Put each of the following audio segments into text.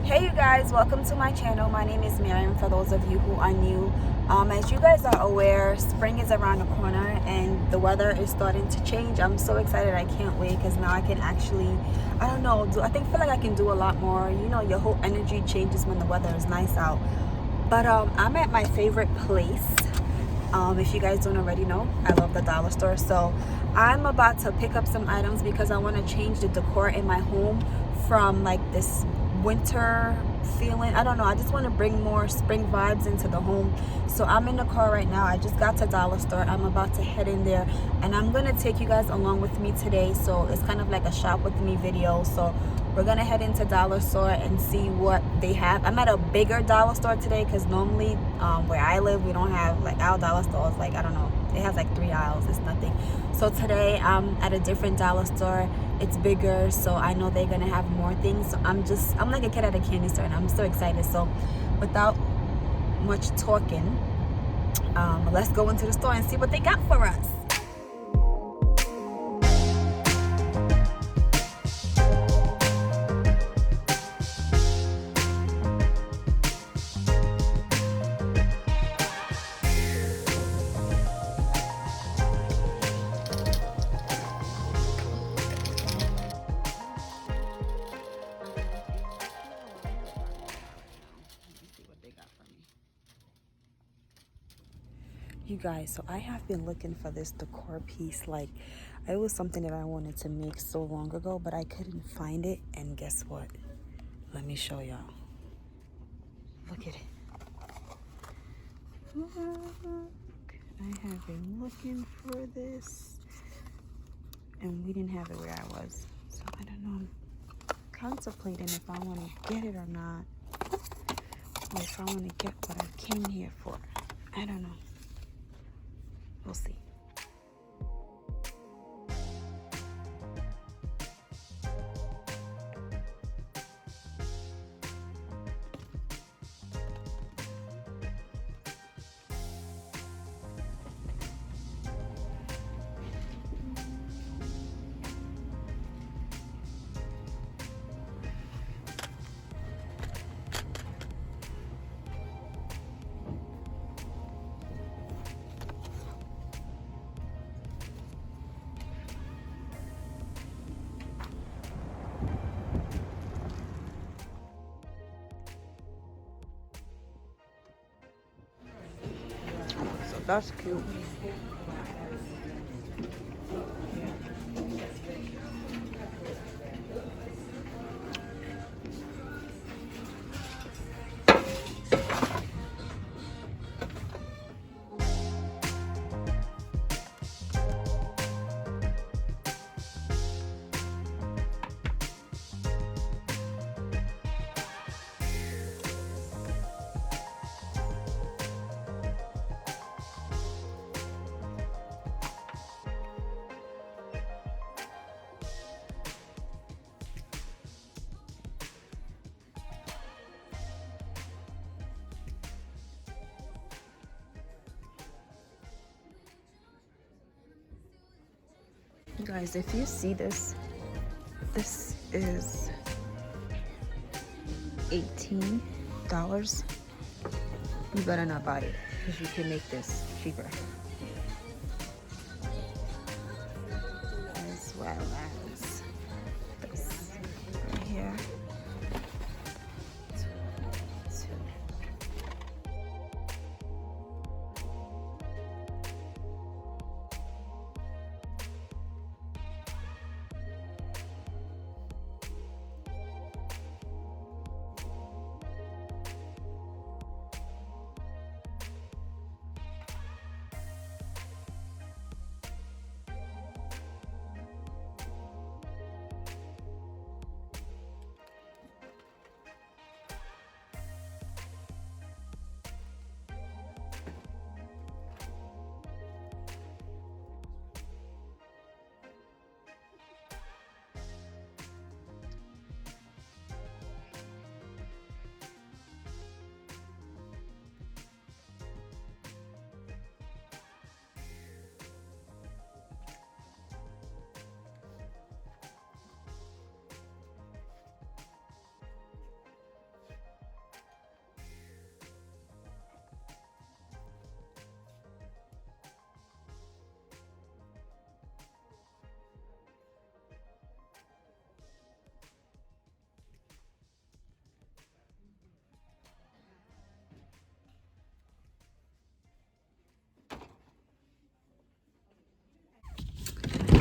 Hey you guys, welcome to my channel. My name is Miriam for those of you who are new. As you guys are aware, spring is around the corner and the weather is starting to change. I'm so excited. I can't wait because now I can actually, I don't know, feel like I can do a lot more. You know, your whole energy changes when the weather is nice out. But I'm at my favorite place. If you guys don't already know, I love the dollar store. So I'm about to pick up some items because I want to change the decor in my home from like this winter feeling. I don't know, I just want to bring more spring vibes into the home. So I'm in the car right now. I just got to dollar store. I'm about to head in there and I'm gonna take you guys along with me today. So it's kind of like a shop with me video. So we're gonna head into dollar store and see what they have. I'm at a bigger dollar store today because normally where I live we don't have, like, our dollar store is like, I don't know, it has like 3 aisles. It's nothing. So today I'm at a different dollar store. It's bigger, so I know they're gonna have more things. So I'm like a kid at a candy store and I'm so excited. So without much talking, let's go into the store and see what they got for us. You guys, so I have been looking for this decor piece. Like, it was something that I wanted to make so long ago, but I couldn't find it. And guess what? Let me show y'all. Look at it. Look, I have been looking for this, and we didn't have it where I was. So I don't know. I'm contemplating if I want to get it or not, or if I want to get what I came here for. I don't know. We'll see. So that's cute. You guys, if you see this, this is $18. You better not buy it because you can make this cheaper. As well as this right here.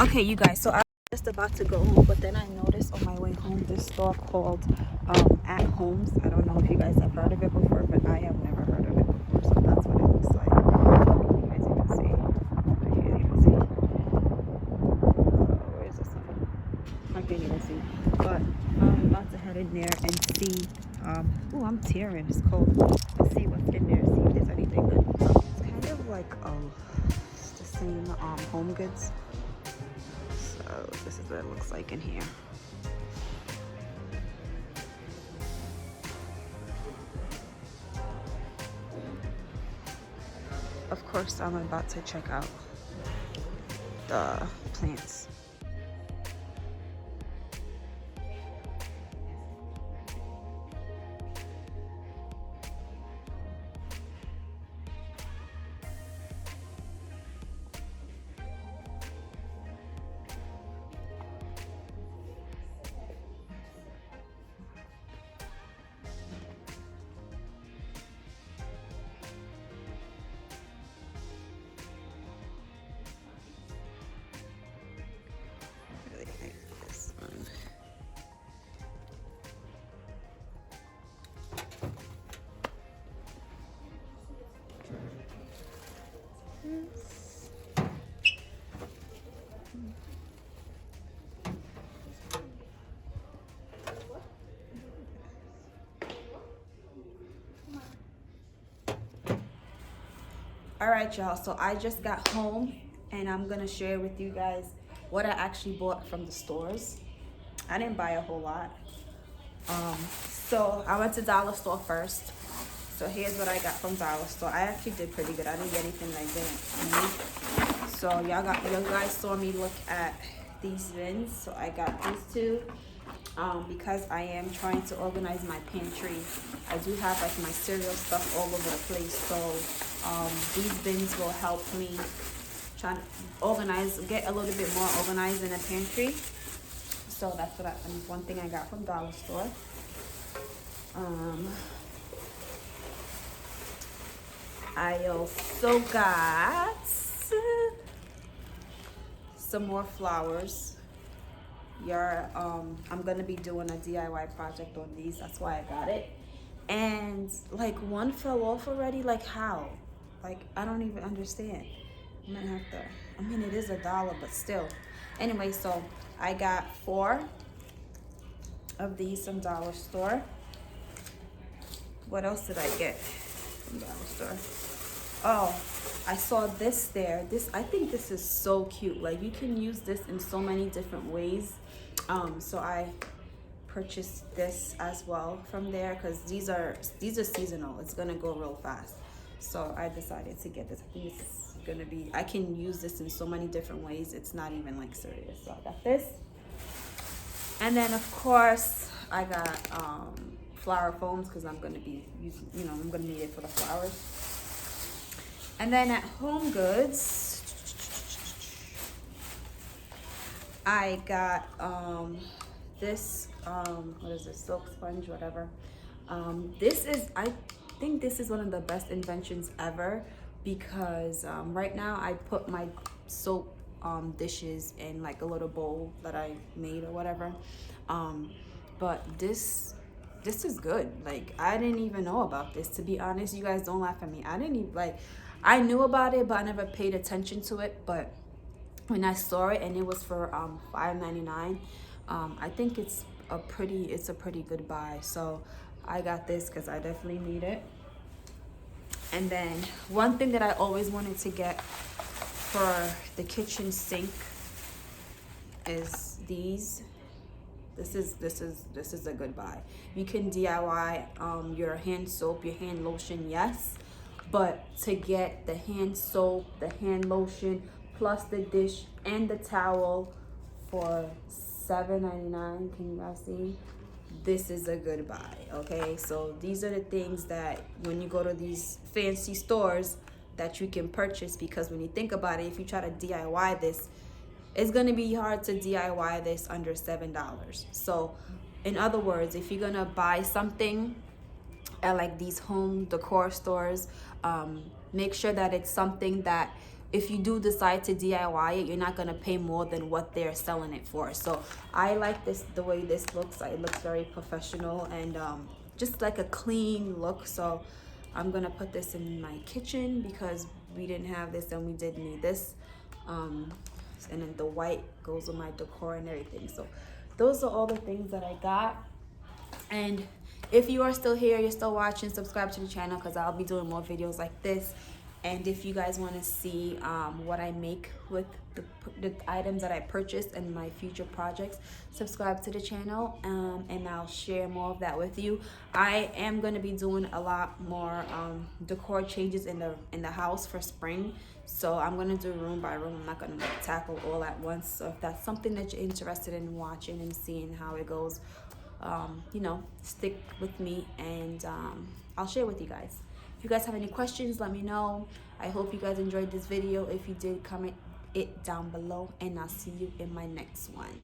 Okay, you guys, so I was just about to go home, but then I noticed on my way home this store called At Homes. I don't know if you guys have heard of it before, but I have never heard of it before, so that's what it looks like. You guys even see. I can't even see. Where is this one? I can't even see. But I'm about to head in there and see. Oh, I'm tearing. It's cold. Let's see what's in there. See if there's anything good. It's kind of like it's the same Homegoods. So this is what it looks like in here. Of course, I'm about to check out the plants. All right, y'all, so I just got home and I'm gonna share with you guys what I actually bought from the stores. I didn't buy a whole lot. So I went to Dollar Store first. So here's what I got from Dollar Store. I actually did pretty good. I didn't get anything I didn't need. So you guys saw me look at these bins. So I got these two. Because I am trying to organize my pantry. I do have like my cereal stuff all over the place, so these bins will help me try to organize, get a little bit more organized in the pantry. So that's what one thing I got from Dollar Store. I also got some more flowers. I'm gonna be doing a DIY project on these, that's why I got it. And like one fell off already. Like how? Like I don't even understand. I'm gonna have to, I mean it is $1, but still. Anyway, so I got 4 of these from Dollar Store. What else did I get from Dollar Store? Oh, I saw this there. I think this is so cute. Like you can use this in so many different ways. So I purchased this as well from there because these are seasonal. It's gonna go real fast. So I decided to get this. I think it's gonna be, I can use this in so many different ways. It's not even like serious. So I got this. And then of course I got flower foams because I'm gonna be using, I'm gonna need it for the flowers. And then at Homegoods, I got this, what is this, silk sponge, whatever. I think this is one of the best inventions ever because right now I put my soap dishes in like a little bowl that I made or whatever. But this is good. Like I didn't even know about this, to be honest. You guys don't laugh at me. I knew about it, but I never paid attention to it. But when I saw it and it was for $5.99, I think it's a pretty good buy. So I got this because I definitely need it. And then one thing that I always wanted to get for the kitchen sink is these. This is a good buy. You can DIY your hand soap, your hand lotion, yes. But to get the hand soap, the hand lotion, plus the dish and the towel for $7.99, can you guys see? This is a good buy, okay? So these are the things that when you go to these fancy stores that you can purchase, because when you think about it, if you try to DIY this, it's gonna be hard to DIY this under $7. So in other words, if you're gonna buy something at like these home decor stores, make sure that it's something that if you do decide to DIY it, you're not gonna pay more than what they're selling it for. So I like this, the way this looks. It looks very professional and just like a clean look. So I'm gonna put this in my kitchen because we didn't have this and we did need this. And then the white goes with my decor and everything. So those are all the things that I got. And if you are still here, you're still watching, subscribe to the channel because I'll be doing more videos like this. And if you guys want to see what I make with the items that I purchased and my future projects, subscribe to the channel, and I'll share more of that with you. I am going to be doing a lot more decor changes in the house for spring. So I'm going to do room by room. I'm not going to tackle all at once. So if that's something that you're interested in watching and seeing how it goes, you know, stick with me and I'll share with you guys. If you guys have any questions, let me know. I hope you guys enjoyed this video. If you did, comment it down below and I'll see you in my next one.